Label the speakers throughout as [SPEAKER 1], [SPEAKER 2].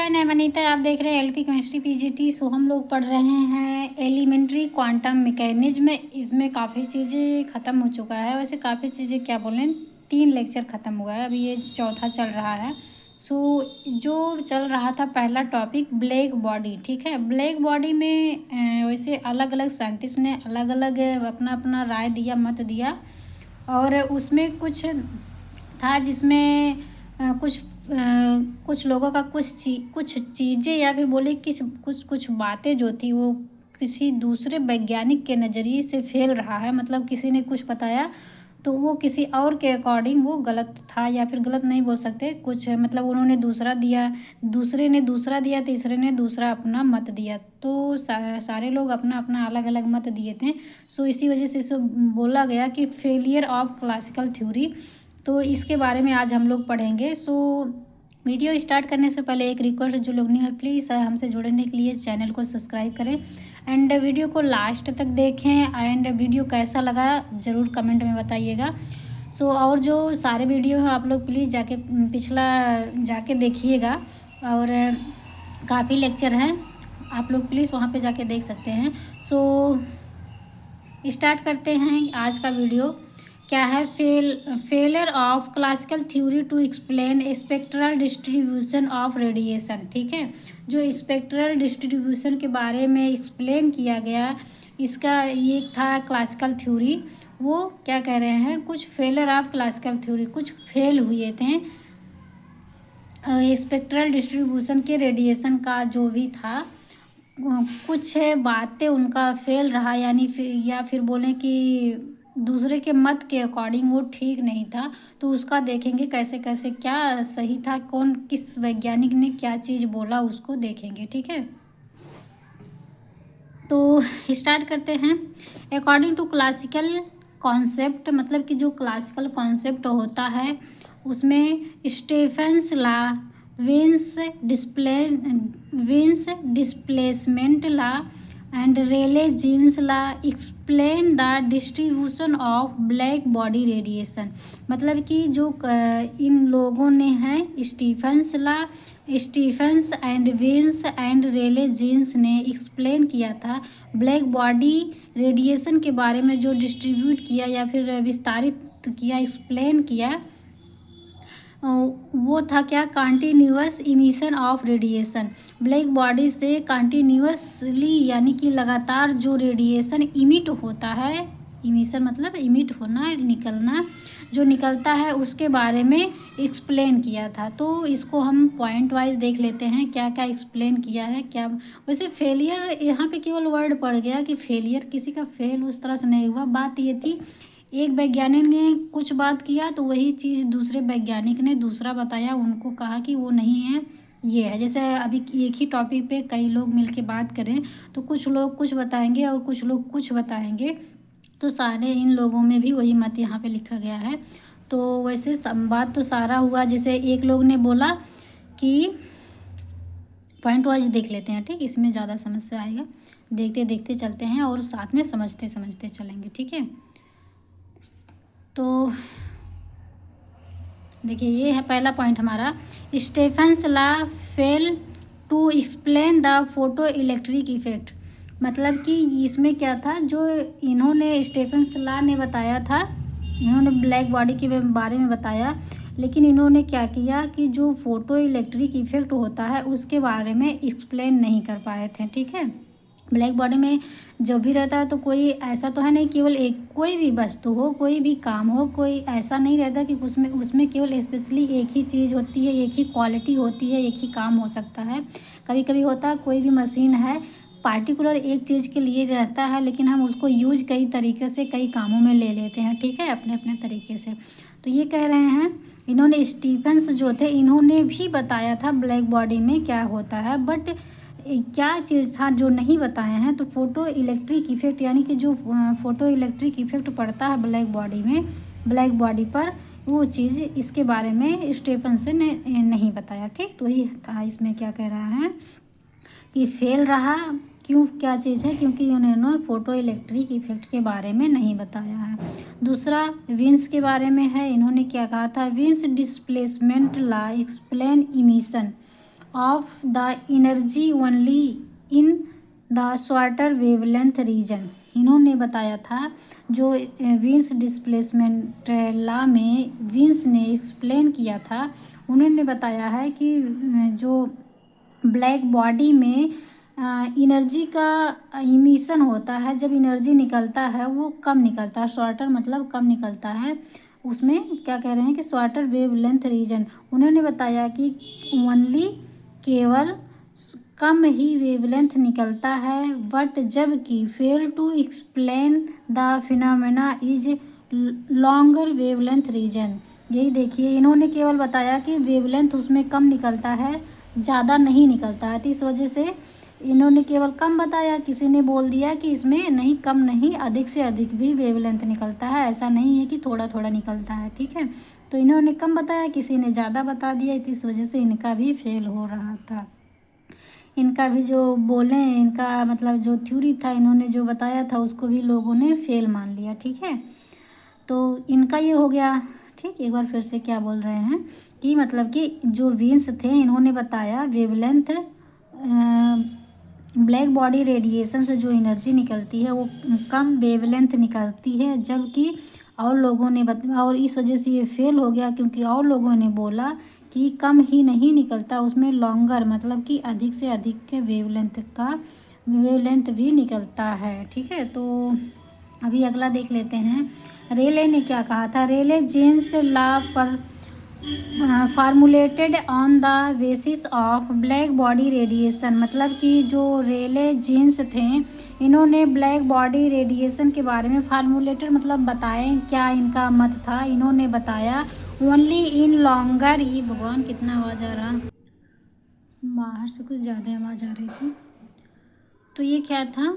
[SPEAKER 1] हाय, मैं वनीता। आप देख रहे हैं एलपी केमिस्ट्री पीजीटी। सो हम लोग पढ़ रहे हैं एलिमेंट्री क्वांटम मैकेनिज्म। इसमें काफ़ी चीज़ें ख़त्म हो चुका है। वैसे काफ़ी चीज़ें क्या बोलें, 3 लेक्चर ख़त्म हुआ है, अभी ये चौथा चल रहा है। सो जो चल रहा था पहला टॉपिक ब्लैक बॉडी, ठीक है। ब्लैक बॉडी में वैसे अलग अलग साइंटिस्ट ने अलग अलग अपना अपना राय दिया, मत दिया। और उसमें कुछ था जिसमें कुछ लोगों का कुछ चीज़ें या फिर बोले कि कुछ बातें जो थी वो किसी दूसरे वैज्ञानिक के नज़रिए से फैल रहा है। मतलब किसी ने कुछ बताया तो वो किसी और के अकॉर्डिंग वो गलत था, या फिर गलत नहीं बोल सकते, कुछ मतलब उन्होंने दूसरा दिया, दूसरे ने दूसरा दिया, तीसरे ने दूसरा अपना मत दिया। तो सारे लोग अपना अपना अलग अलग मत दिए थे। सो इसी वजह से इसे बोला गया कि फेलियर ऑफ क्लासिकल थ्योरी। तो इसके बारे में आज हम लोग पढ़ेंगे। सो वीडियो स्टार्ट करने से पहले एक रिक्वेस्ट, जो लोग नहीं है प्लीज़ हमसे जुड़ने के लिए चैनल को सब्सक्राइब करें एंड वीडियो को लास्ट तक देखें। एंड वीडियो कैसा लगा ज़रूर कमेंट में बताइएगा। सो और जो सारे वीडियो हैं आप लोग प्लीज़ जाके पिछला जाके देखिएगा, और काफ़ी लेक्चर हैं, आप लोग प्लीज़ वहाँ पे जाके देख सकते हैं। सो स्टार्ट करते हैं आज का वीडियो। क्या है? Failure of classical theory to explain spectral distribution of radiation, ठीक है। जो स्पेक्ट्रल डिस्ट्रीब्यूशन के बारे में एक्सप्लेन किया गया, इसका ये था क्लासिकल थ्योरी। वो क्या कह रहे हैं, कुछ फेलियर ऑफ क्लासिकल थ्योरी, कुछ फेल हुए थे स्पेक्ट्रल डिस्ट्रीब्यूशन के रेडिएशन का जो भी था, कुछ बातें उनका फेल रहा, यानी या फिर बोलें कि दूसरे के मत के अकॉर्डिंग वो ठीक नहीं था। तो उसका देखेंगे कैसे कैसे क्या सही था, कौन किस वैज्ञानिक ने क्या चीज़ बोला, उसको देखेंगे, ठीक है। तो स्टार्ट करते हैं। अकॉर्डिंग टू क्लासिकल कॉन्सेप्ट, मतलब कि जो क्लासिकल कॉन्सेप्ट होता है उसमें Stefan's law, Wien's displacement law and Rayleigh Jeans law explain the distribution of black body radiation. मतलब कि जो इन लोगों ने है Stefan's and Wien's and Rayleigh Jeans ने एक्सप्लेन किया था ब्लैक बॉडी रेडिएशन के बारे में, जो डिस्ट्रीब्यूट किया या फिर विस्तारित किया, एक्सप्लेन किया, वो था क्या, continuous emission of radiation. Black body से कंटिन्यूअसली यानी कि लगातार जो रेडिएशन इमिट होता है, इमिशन मतलब इमिट होना, निकलना, जो निकलता है उसके बारे में एक्सप्लेन किया था। तो इसको हम पॉइंट वाइज देख लेते हैं क्या क्या एक्सप्लेन किया है। क्या वैसे फेलियर यहाँ पे केवल वर्ड पड़ गया कि फेलियर, किसी का फेल उस तरह से नहीं हुआ। बात ये थी एक वैज्ञानिक ने कुछ बात किया तो वही चीज़ दूसरे वैज्ञानिक ने दूसरा बताया, उनको कहा कि वो नहीं है, ये है। जैसे अभी एक ही टॉपिक पे कई लोग मिलके बात करें तो कुछ लोग कुछ बताएंगे और कुछ लोग कुछ बताएंगे, तो सारे इन लोगों में भी वही मत यहाँ पे लिखा गया है। तो वैसे बात तो सारा हुआ। जैसे एक लोग ने बोला कि पॉइंट वाइज देख लेते हैं, ठीक, इसमें ज़्यादा समस्या आएगा। देखते देखते चलते हैं और साथ में समझते समझते चलेंगे, ठीक है। तो देखिए ये है पहला पॉइंट हमारा, Stefan's law fail to explain the photoelectric effect. मतलब कि इसमें क्या था, जो इन्होंने स्टेफेंस लॉ ने बताया था, इन्होंने ब्लैक बॉडी के बारे में बताया, लेकिन इन्होंने क्या किया कि जो फोटो इलेक्ट्रिक इफेक्ट होता है उसके बारे में एक्सप्लेन नहीं कर पाए थे, ठीक है। ब्लैक बॉडी में जो भी रहता है तो कोई ऐसा तो है नहीं केवल एक, कोई भी वस्तु हो, कोई भी काम हो, कोई ऐसा नहीं रहता कि उसमें केवल स्पेशली एक ही चीज़ होती है, एक ही क्वालिटी होती है, एक ही काम हो सकता है। कभी कभी होता है कोई भी मशीन है पार्टिकुलर एक चीज़ के लिए रहता है, लेकिन हम उसको यूज कई तरीके से कई कामों में ले लेते हैं, ठीक है, अपने अपने तरीके से। तो ये कह रहे हैं इन्होंने, स्टीफेंस जो थे इन्होंने भी बताया था ब्लैक बॉडी में क्या होता है, बट क्या चीज़ था जो नहीं बताए हैं। तो फोटो इलेक्ट्रिक इफेक्ट, यानी कि जो फोटो इलेक्ट्रिक इफेक्ट पड़ता है ब्लैक बॉडी में, ब्लैक बॉडी पर, वो चीज़ इसके बारे में स्टीफेंस ने नहीं बताया, ठीक। तो ये था इसमें क्या कह रहा है कि फेल रहा, क्यों, क्या चीज़ है, क्योंकि उन्होंने फोटो इलेक्ट्रिक इफेक्ट के बारे में नहीं बताया है। दूसरा विन्स के बारे में है, इन्होंने क्या कहा था, Wien's displacement law explain emission of the energy only in the shorter wavelength region. इन्होंने बताया था जो विंस डिस्प्लेसमेंट लॉ में विंस ने एक्सप्लेन किया था, उन्होंने बताया है कि जो ब्लैक बॉडी में एनर्जी का इमिशन होता है, जब एनर्जी निकलता है वो कम निकलता है, शॉर्टर मतलब कम निकलता है, उसमें क्या कह रहे हैं कि शॉर्टर वेवलेंथ रीजन। उन्होंने बताया कि ओनली केवल कम ही वेवलेंथ निकलता है, बट जबकि fail to explain the phenomena is longer wavelength region. यही देखिए, इन्होंने केवल बताया कि वेवलेंथ उसमें कम निकलता है, ज़्यादा नहीं निकलता है, तो इस वजह से इन्होंने केवल कम बताया। किसी ने बोल दिया कि इसमें नहीं, कम नहीं, अधिक से अधिक भी वेवलेंथ निकलता है, ऐसा नहीं है कि थोड़ा थोड़ा निकलता है, ठीक है। तो इन्होंने कम बताया, किसी ने ज़्यादा बता दिया, तो इस वजह से इनका भी फेल हो रहा था। इनका भी जो बोले, इनका मतलब जो थ्योरी था, इन्होंने जो बताया था उसको भी लोगों ने फेल मान लिया, ठीक है। तो इनका ये हो गया, ठीक। एक बार फिर से क्या बोल रहे हैं कि मतलब कि जो विंस थे, इन्होंने बताया वेवलेंथ ब्लैक बॉडी रेडिएशन से जो एनर्जी निकलती है वो कम वेवलेंथ निकलती है, जबकि और लोगों ने और इस वजह से ये फेल हो गया, क्योंकि और लोगों ने बोला कि कम ही नहीं निकलता, उसमें लॉन्गर मतलब कि अधिक से अधिक के वेवलेंथ भी निकलता है, ठीक है। तो अभी अगला देख लेते हैं, रेले ने क्या कहा था। रेले जीन्स लॉ पर formulated on the basis of black body radiation, मतलब कि जो रेले जीन्स थे, इन्होंने ब्लैक बॉडी रेडिएशन के बारे में फार्मूलेटेड मतलब बताएं क्या इनका मत था। इन्होंने बताया ओनली इन लॉन्गर ही, भगवान कितना आवाज़ आ रहा, बाहर से कुछ ज़्यादा आवाज़ आ रही थी। तो ये क्या था,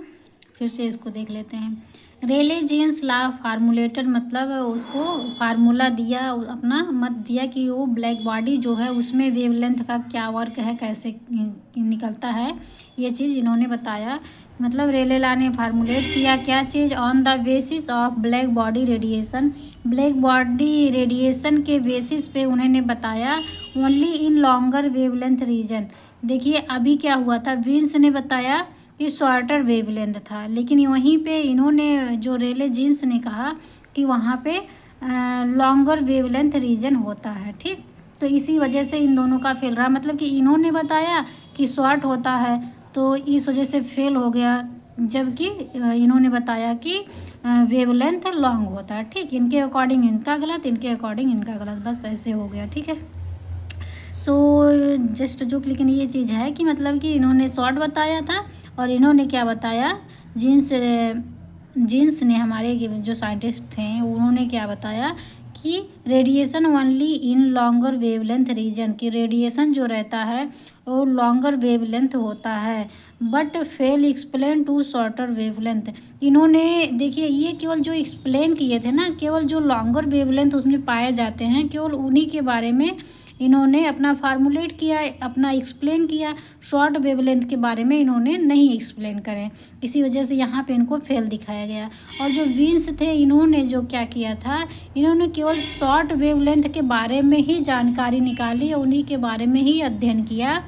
[SPEAKER 1] फिर से इसको देख लेते हैं। रेले जीन्स लॉ फार्मूलेटेड मतलब उसको फार्मूला दिया, अपना मत दिया कि वो ब्लैक बॉडी जो है उसमें वेवलेंथ का क्या वर्क है, कैसे निकलता है, ये चीज़ इन्होंने बताया। मतलब रेले लॉ ने फार्मूलेट किया क्या चीज़, on the basis of black body radiation, black body radiation के बेसिस पे उन्होंने बताया only in longer wavelength region. देखिए अभी क्या हुआ था, विंस ने बताया कि शॉर्टर वेवलेंथ था, लेकिन वहीं पे इन्होंने जो रेले जीन्स ने कहा कि वहाँ पे लॉन्गर वेवलेंथ रीजन होता है, ठीक। तो इसी वजह से इन दोनों का फेल रहा, मतलब कि इन्होंने बताया कि शॉर्ट होता है तो इस वजह से फेल हो गया, जबकि इन्होंने बताया कि वेवलेंथ लॉन्ग होता है, ठीक। इनके अकॉर्डिंग इनका गलत, इनके अकॉर्डिंग इनका गलत, बस ऐसे हो गया, ठीक है। सो जस्ट जो, लेकिन ये चीज़ है कि मतलब कि इन्होंने शॉर्ट बताया था और इन्होंने क्या बताया, जीन्स ने, हमारे जो साइंटिस्ट थे उन्होंने क्या बताया कि radiation only in longer wavelength region, की रेडिएशन जो रहता है वो लॉन्गर वेवलेंथ होता है, but fail explain to shorter wavelength. इन्होंने देखिए ये केवल जो एक्सप्लेन किए थे ना, केवल जो लॉन्गर वेवलेंथ उसमें पाए जाते हैं, केवल उन्हीं के बारे में इन्होंने अपना फार्मूलेट किया, अपना एक्सप्लेन किया, शॉर्ट वेवलेंथ के बारे में इन्होंने नहीं एक्सप्लेन करें, इसी वजह से यहाँ पे इनको फेल दिखाया गया। और जो विंस थे, इन्होंने जो क्या किया था, इन्होंने केवल शॉर्ट वेवलेंथ के बारे में ही जानकारी निकाली, उन्हीं के बारे में ही अध्ययन किया,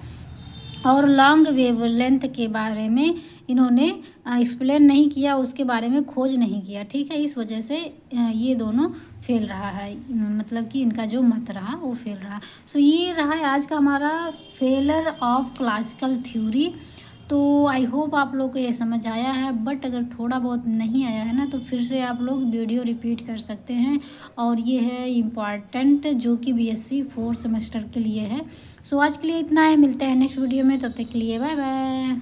[SPEAKER 1] और लॉन्ग वेवलेंथ के बारे में इन्होंने एक्सप्लेन नहीं किया, उसके बारे में खोज नहीं किया, ठीक है। इस वजह से ये दोनों फेल रहा है, मतलब कि इनका जो मत रहा वो फेल रहा। सो ये रहा है आज का हमारा फेलर ऑफ क्लासिकल थ्योरी। तो आई होप आप लोग को ये समझ आया है, बट अगर थोड़ा बहुत नहीं आया है ना तो फिर से आप लोग वीडियो रिपीट कर सकते हैं, और ये है इम्पॉर्टेंट जो कि बीएससी 4th सेमेस्टर के लिए है। सो आज के लिए इतना है, मिलते हैं नेक्स्ट वीडियो में, तब तक के लिए बाय बाय।